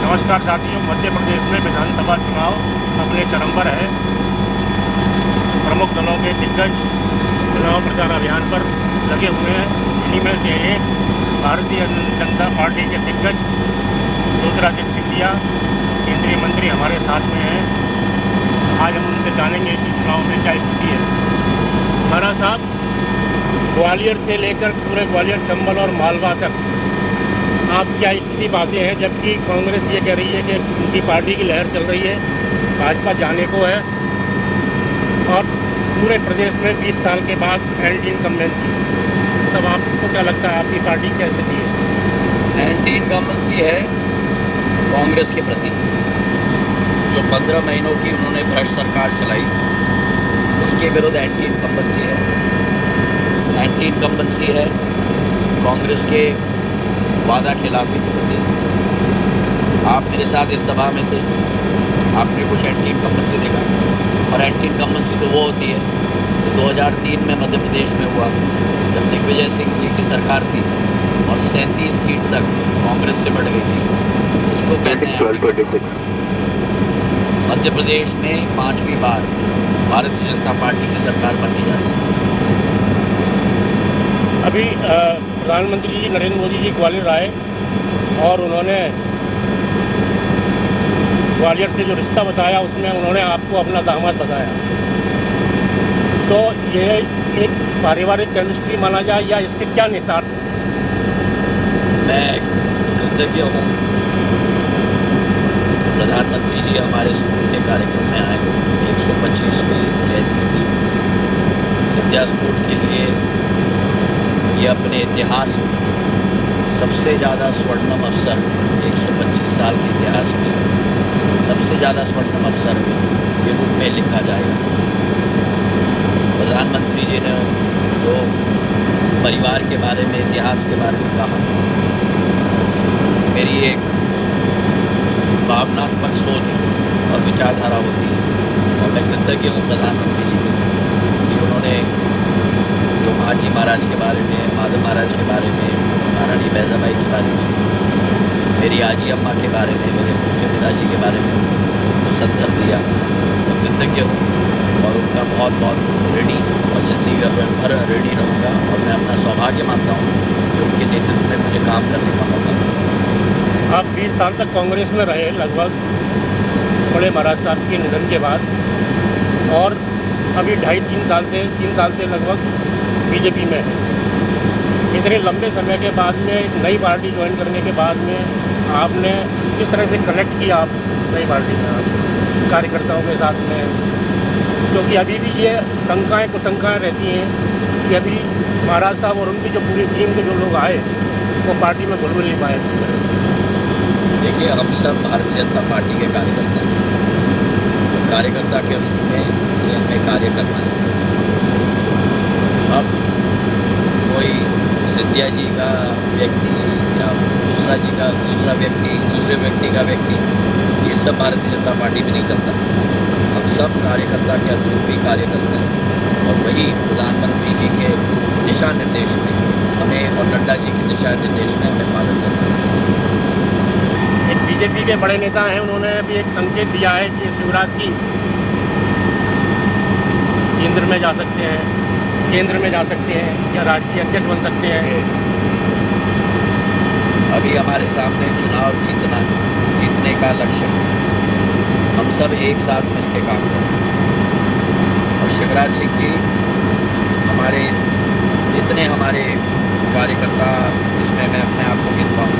नमस्कार साथियों, मध्य प्रदेश में विधानसभा चुनाव अपने चरम पर है। प्रमुख दलों के दिग्गज चुनाव प्रचार अभियान पर लगे हुए हैं। इन्हीं में से एक भारतीय जनता पार्टी के दिग्गज ज्योतिरादित्य सिंधिया केंद्रीय मंत्री हमारे साथ में हैं। आज हम उनसे जानेंगे कि चुनाव में क्या स्थिति है। महाराज साहब, ग्वालियर से लेकर पूरे ग्वालियर, चंबल और मालवा तक आप क्या स्थिति पाते हैं, जबकि कांग्रेस ये कह रही है कि उनकी पार्टी की लहर चल रही है, भाजपा जाने को है, और पूरे प्रदेश में 20 साल के बाद एंटी इनकम्बेंसी, तब आपको क्या लगता है आपकी पार्टी क्या स्थिति है? एंटी इनकम्बेंसी है कांग्रेस के प्रति। जो 15 महीनों की उन्होंने भ्रष्ट सरकार चलाई, उसके विरुद्ध एंटी इनकम्बेंसी है। एंटी इनकम्बेंसी है कांग्रेस के वादा खिलाफी के प्रति। आप मेरे साथ इस सभा में थे, आपने कुछ एंटी इनकम्बेंसी देखा, और एंटी इनकम्बेंसी तो वो होती है जो 2003 में मध्य प्रदेश में हुआ, जब दिग्विजय सिंह जी की सरकार थी और 37 सीट तक कांग्रेस से बढ़ गई थी। उसको कहते हैं 1226। मध्य प्रदेश में 5वीं बार भारतीय जनता पार्टी की सरकार बनने जाती है। अभी प्रधानमंत्री जी नरेंद्र मोदी जी ग्वालियर आए और उन्होंने ग्वालियर से जो रिश्ता बताया, उसमें उन्होंने आपको अपना दामाद बताया। तो ये एक पारिवारिक केमिस्ट्री माना जाए या इसके क्या निहितार्थ हैं? मैं कृतज्ञ हूँ, प्रधानमंत्री जी हमारे स्कूल के कार्यक्रम में आए। 125वीं जयंती थी। सिंधिया स्कूल के लिए ये अपने इतिहास में सबसे ज़्यादा स्वर्णिम अवसर, 125 साल के इतिहास में सबसे ज़्यादा स्वर्णिम अवसर के रूप में लिखा जाएगा। प्रधानमंत्री जी ने जो परिवार के बारे में, इतिहास के बारे में कहा, मेरी एक भावनात्मक सोच और विचारधारा होती है, और मैं कृतज्ञ हूँ प्रधानमंत्री जी को कि उन्होंने जो महाजी महाराज के बारे में, माधव महाराज के बारे में, महारानी बैजाबाई के बारे में, मेरी आजी अम्मा के बारे में, मेरे पूज्य पिताजी के बारे में जो संदर्भ दिया, मैं कृतज्ञ हूँ और उनका बहुत बहुत ऋणी और जिंदगी भर ऋणी रहूँगा। और मैं अपना सौभाग्य मानता हूँ कि उनके नेतृत्व में मुझे काम करने का मौका मिला। आप 20 साल तक कांग्रेस में रहे लगभग, बड़े महाराज साहब के निधन के बाद, और अभी 3 साल से लगभग बीजेपी में है। इतने लंबे समय के बाद में, नई पार्टी ज्वाइन करने के बाद में, आपने किस तरह से कनेक्ट किया आप नई पार्टी में, आप कार्यकर्ताओं के साथ में? क्योंकि अभी भी ये कुशंकाएँ रहती हैं कि अभी महाराज साहब और उनकी जो पूरी टीम के जो लोग आए, वो पार्टी में घुल मिल नहीं पाए। देखिए, हम सब भारतीय जनता पार्टी के कार्यकर्ता हैं। कार्यकर्ता के रूप में हमें कार्य करना है। अब कोई सिंधिया जी का व्यक्ति या दूसरा व्यक्ति, दूसरे व्यक्ति का व्यक्ति, ये सब भारतीय जनता पार्टी में नहीं चलता। हम सब कार्यकर्ता के अनुरूप ही कार्य करते हैं, और वही प्रधानमंत्री जी के दिशा निर्देश में हमें, और नड्डा जी के दिशा निर्देश में हमें पालन करना है। एक बीजेपी के बड़े नेता हैं, उन्होंने अभी एक संकेत दिया है कि शिवराज सिंह केंद्र में जा सकते हैं या राष्ट्रीय अध्यक्ष बन सकते हैं। अभी हमारे सामने चुनाव जीतने का लक्ष्य है। हम सब एक साथ मिलकर काम करें, और शिवराज सिंह जी हमारे जितने हमारे कार्यकर्ता, जिसमें मैं अपने आप को गिनता हूँ,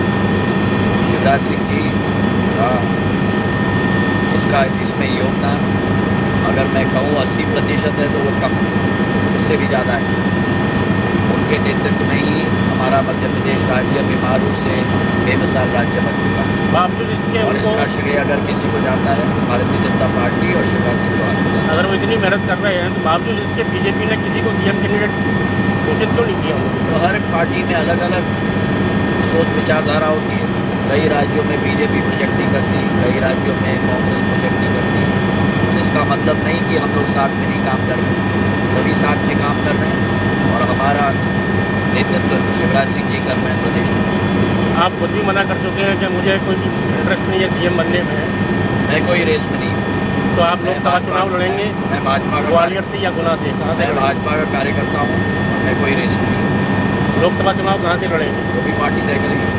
शिवराज सिंह जी का इसमें योगदान अगर मैं कहूँ 80% है तो वो कम, उससे भी ज़्यादा है। उनके नेतृत्व में ही हमारा मध्य प्रदेश राज्य बीमारू से बेमिसाल राज्य बन चुका है। बावजूद इसके, और इसका श्रेय अगर किसी को जाता है तो भारतीय जनता पार्टी और शिवराज सिंह चौहान को। अगर वो इतनी मेहनत कर रहे हैं तो बावजूद इसके बीजेपी ने किसी को सीएम कैंडिडेट घोषित क्यों नहीं किया? तो हर एक पार्टी में अलग अलग सोच विचारधारा होती है। कई राज्यों में बीजेपी प्रोजेक्ट नहीं करती, कई राज्यों में कांग्रेस प्रोजेक्ट नहीं करती। इसका मतलब नहीं कि हम लोग साथ में नहीं काम कर रहे हैं। सभी साथ में काम कर रहे हैं और हमारा नेतृत्व शिवराज सिंह जी कर रहे हैं प्रदेश में। आप खुद भी मना कर चुके हैं कि मुझे कोई इंटरेस्ट नहीं है सीएम बनने में। मैं कोई रेस में नहीं हूँ। तो आप लोकसभा चुनाव लड़ेंगे मैं भाजपा का ग्वालियर से या गुना से? कहाँ से मैं लड़ेंगे? भाजपा का कार्यकर्ता हूँ और मैं कोई रेस में नहीं हूँ। लोकसभा चुनाव कहाँ से लड़ेंगे? वो भी पार्टी तय करेगी।